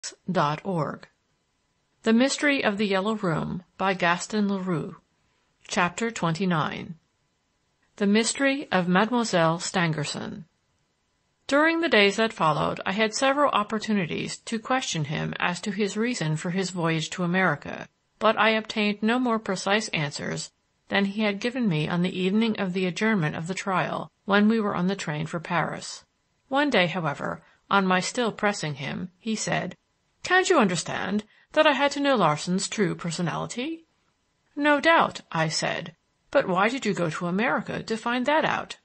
LibriVox.org. The Mystery of the Yellow Room by Gaston Leroux. Chapter 29. The Mystery of Mademoiselle Stangerson. During the days that followed, I had several opportunities to question him as to his reason for his voyage to America, but I obtained no more precise answers than he had given me on the evening of the adjournment of the trial, when we were on the train for Paris. One day, however, on my still pressing him, he said, "Can't you understand that I had to know Larsan's true personality?" "No doubt," I said, "but why did you go to America to find that out?"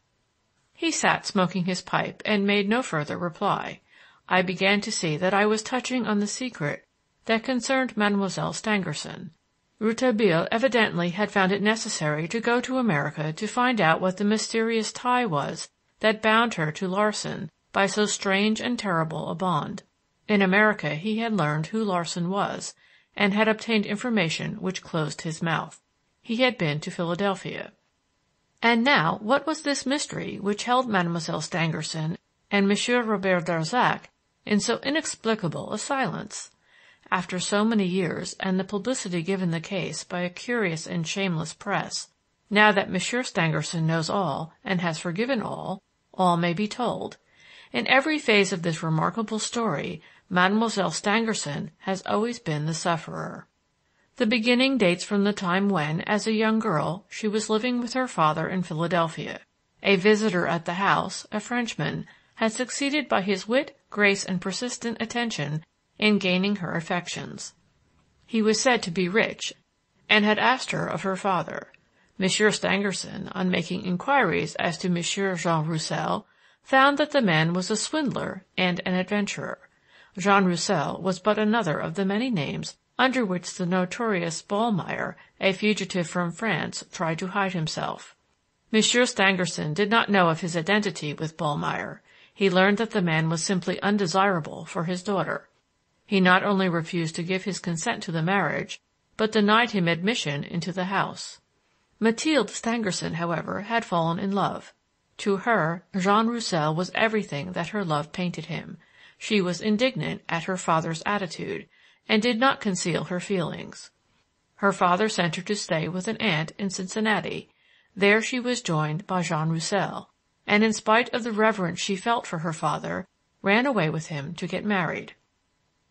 He sat smoking his pipe and made no further reply. I began to see that I was touching on the secret that concerned Mademoiselle Stangerson. Rouletabille evidently had found it necessary to go to America to find out what the mysterious tie was that bound her to Larsan by so strange and terrible a bond. In America he had learned who Larsan was, and had obtained information which closed his mouth. He had been to Philadelphia. And now what was this mystery which held Mademoiselle Stangerson and Monsieur Robert Darzac in so inexplicable a silence? After so many years, and the publicity given the case by a curious and shameless press, now that Monsieur Stangerson knows all and has forgiven all may be told. In every phase of this remarkable story, Mademoiselle Stangerson has always been the sufferer. The beginning dates from the time when, as a young girl, she was living with her father in Philadelphia. A visitor at the house, a Frenchman, had succeeded by his wit, grace, and persistent attention in gaining her affections. He was said to be rich, and had asked her of her father. Monsieur Stangerson, on making inquiries as to Monsieur Jean Roussel, found that the man was a swindler and an adventurer. Jean Roussel was but another of the many names under which the notorious Ballmeyer, a fugitive from France, tried to hide himself. Monsieur Stangerson did not know of his identity with Ballmeyer. He learned that the man was simply undesirable for his daughter. He not only refused to give his consent to the marriage, but denied him admission into the house. Mathilde Stangerson, however, had fallen in love. To her, Jean Roussel was everything that her love painted him. She was indignant at her father's attitude, and did not conceal her feelings. Her father sent her to stay with an aunt in Cincinnati. There she was joined by Jean Roussel, and in spite of the reverence she felt for her father, ran away with him to get married.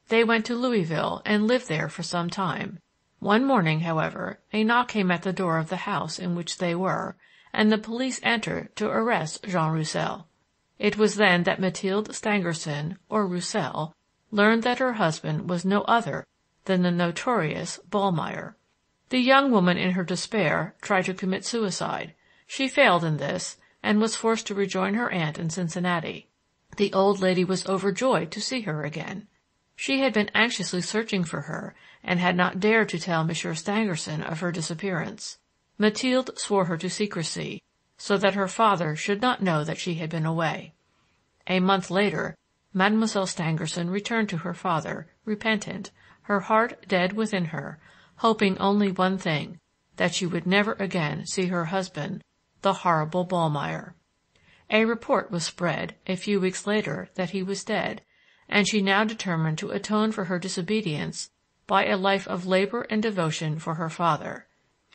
They went to Louisville and lived there for some time. One morning, however, a knock came at the door of the house in which they were, and the police entered to arrest Jean Roussel. It was then that Mathilde Stangerson, or Roussel, learned that her husband was no other than the notorious Ballmeyer. The young woman in her despair tried to commit suicide. She failed in this, and was forced to rejoin her aunt in Cincinnati. The old lady was overjoyed to see her again. She had been anxiously searching for her, and had not dared to tell Monsieur Stangerson of her disappearance. Mathilde swore her to secrecy, so that her father should not know that she had been away. A month later, Mademoiselle Stangerson returned to her father, repentant, her heart dead within her, hoping only one thing, that she would never again see her husband, the horrible Ballmeyer. A report was spread, a few weeks later, that he was dead, and she now determined to atone for her disobedience by a life of labor and devotion for her father.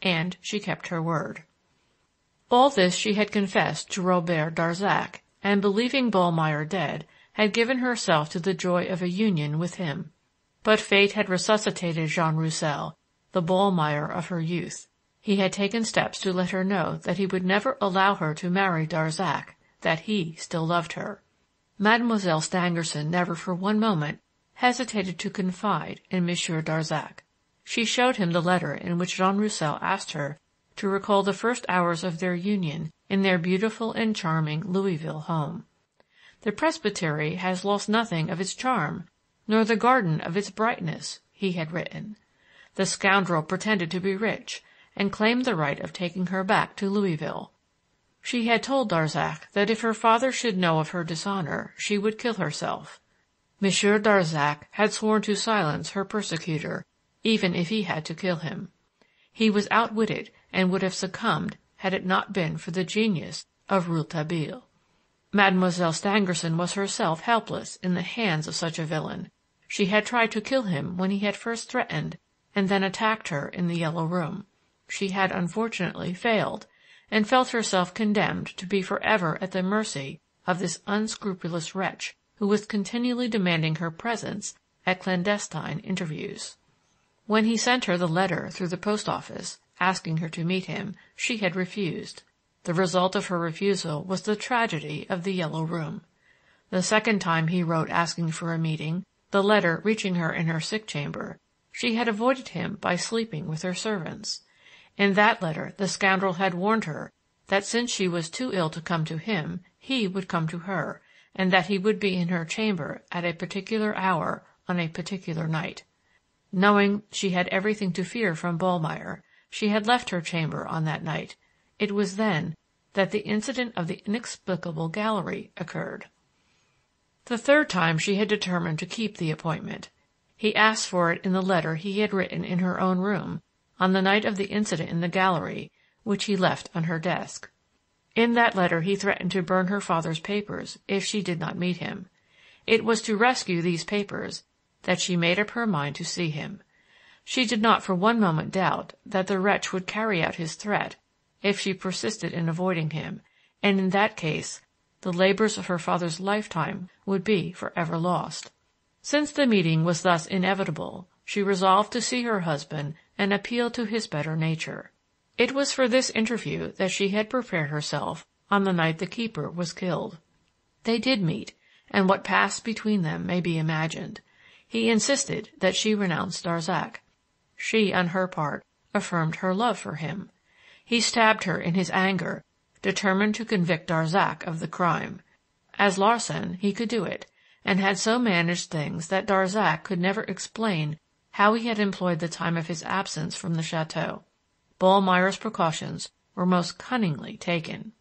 And she kept her word. All this she had confessed to Robert Darzac, and believing Ballmeyer dead, had given herself to the joy of a union with him. But fate had resuscitated Jean Roussel, the Ballmeyer of her youth. He had taken steps to let her know that he would never allow her to marry Darzac, that he still loved her. Mademoiselle Stangerson never for one moment hesitated to confide in Monsieur Darzac. She showed him the letter in which Jean Roussel asked her to recall the first hours of their union in their beautiful and charming Louisville home. "The presbytery has lost nothing of its charm, nor the garden of its brightness," he had written. The scoundrel pretended to be rich, and claimed the right of taking her back to Louisville. She had told Darzac that if her father should know of her dishonor, she would kill herself. Monsieur Darzac had sworn to silence her persecutor, even if he had to kill him. He was outwitted, and would have succumbed had it not been for the genius of Rouletabille. Mademoiselle Stangerson was herself helpless in the hands of such a villain. She had tried to kill him when he had first threatened and then attacked her in the Yellow Room. She had unfortunately failed, and felt herself condemned to be forever at the mercy of this unscrupulous wretch who was continually demanding her presence at clandestine interviews. When he sent her the letter through the post office, asking her to meet him, she had refused. The result of her refusal was the tragedy of the Yellow Room. The second time he wrote asking for a meeting, the letter reaching her in her sick chamber, she had avoided him by sleeping with her servants. In that letter the scoundrel had warned her that since she was too ill to come to him, he would come to her, and that he would be in her chamber at a particular hour on a particular night. Knowing she had everything to fear from Ballmeyer, she had left her chamber on that night. It was then that the incident of the inexplicable gallery occurred. The third time she had determined to keep the appointment. He asked for it in the letter he had written in her own room on the night of the incident in the gallery, which he left on her desk. In that letter he threatened to burn her father's papers if she did not meet him. It was to rescue these papers that she made up her mind to see him. She did not for one moment doubt that the wretch would carry out his threat if she persisted in avoiding him, and in that case the labors of her father's lifetime would be forever lost. Since the meeting was thus inevitable, she resolved to see her husband and appeal to his better nature. It was for this interview that she had prepared herself on the night the keeper was killed. They did meet, and what passed between them may be imagined. He insisted that she renounce Darzac. She, on her part, affirmed her love for him. He stabbed her in his anger, determined to convict Darzac of the crime. As Larsan, he could do it, and had so managed things that Darzac could never explain how he had employed the time of his absence from the chateau. Ballmeyer's precautions were most cunningly taken.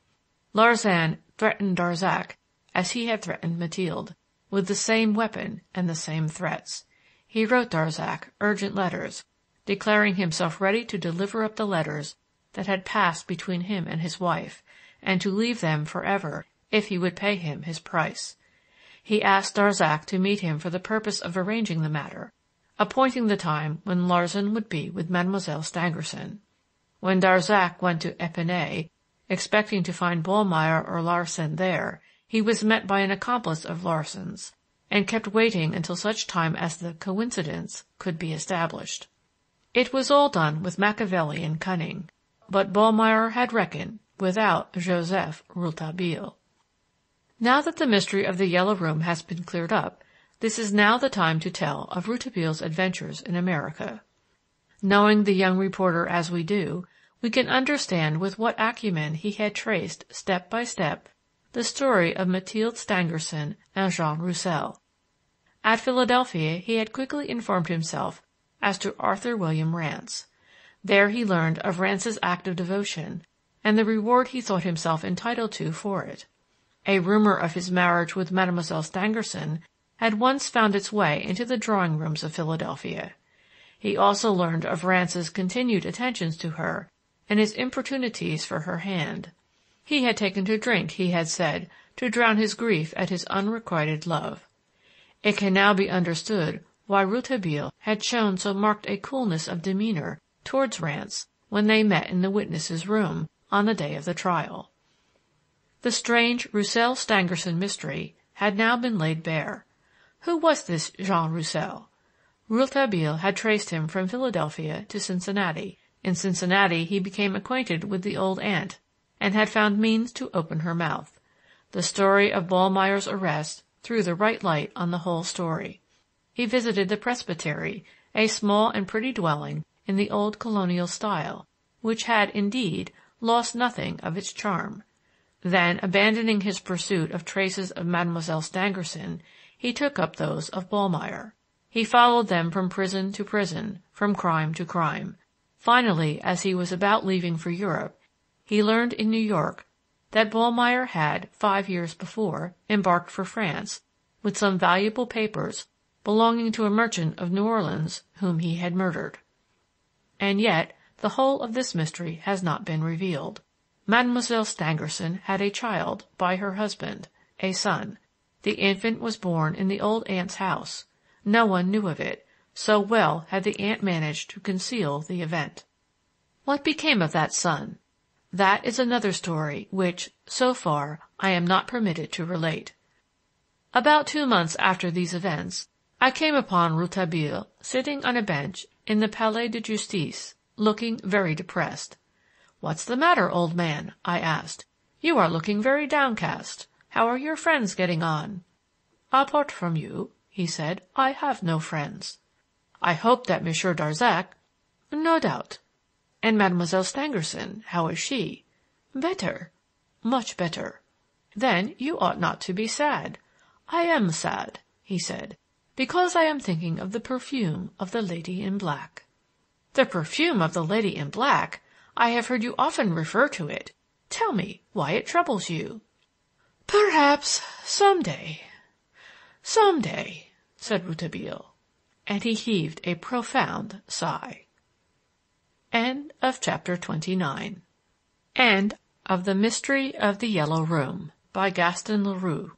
Larsan threatened Darzac, as he had threatened Mathilde, with the same weapon and the same threats. He wrote Darzac urgent letters, declaring himself ready to deliver up the letters that had passed between him and his wife, and to leave them forever if he would pay him his price. He asked Darzac to meet him for the purpose of arranging the matter, appointing the time when Larsan would be with Mademoiselle Stangerson. When Darzac went to Epinay, expecting to find Ballmeyer or Larsan there, he was met by an accomplice of Larsan's, and kept waiting until such time as the coincidence could be established. It was all done with Machiavellian cunning, but Ballmeyer had reckoned without Joseph Rouletabille. Now that the mystery of the Yellow Room has been cleared up, this is now the time to tell of Rouletabille's adventures in America. Knowing the young reporter as we do, we can understand with what acumen he had traced, step by step, the story of Mathilde Stangerson and Jean Roussel. At Philadelphia he had quickly informed himself as to Arthur William Rance. There he learned of Rance's act of devotion, and the reward he thought himself entitled to for it. A rumor of his marriage with Mademoiselle Stangerson had once found its way into the drawing-rooms of Philadelphia. He also learned of Rance's continued attentions to her and his importunities for her hand. He had taken to drink, he had said, to drown his grief at his unrequited love. It can now be understood why Rouletabille had shown so marked a coolness of demeanor towards Rance when they met in the witness's room on the day of the trial. The strange Roussel-Stangerson mystery had now been laid bare. Who was this Jean Roussel? Rouletabille had traced him from Philadelphia to Cincinnati. In Cincinnati he became acquainted with the old aunt, and had found means to open her mouth. The story of Ballmeyer's arrest threw the right light on the whole story. He visited the presbytery, a small and pretty dwelling in the old colonial style, which had, indeed, lost nothing of its charm. Then, abandoning his pursuit of traces of Mademoiselle Stangerson, he took up those of Ballmeyer. He followed them from prison to prison, from crime to crime. Finally, as he was about leaving for Europe, he learned in New York that Ballmeyer had, 5 years before, embarked for France with some valuable papers belonging to a merchant of New Orleans whom he had murdered. And yet the whole of this mystery has not been revealed. Mademoiselle Stangerson had a child by her husband, a son. The infant was born in the old aunt's house. No one knew of it, so well had the aunt managed to conceal the event. What became of that son? That is another story which, so far, I am not permitted to relate. About 2 months after these events, I came upon Rouletabille sitting on a bench in the Palais de Justice, looking very depressed. "What's the matter, old man?" I asked. "You are looking very downcast. How are your friends getting on?" "Apart from you," he said, "I have no friends." "I hope that Monsieur Darzac—" "No doubt." "And Mademoiselle Stangerson, how is she?" "Better, much better." "Then you ought not to be sad." "I am sad," he said, "because I am thinking of the perfume of the lady in black." "The perfume of the lady in black! I have heard you often refer to it. Tell me why it troubles you." "Perhaps some day, said Rouletabille, and he heaved a profound sigh. End of Chapter 29. End of The Mystery of the Yellow Room by Gaston Leroux.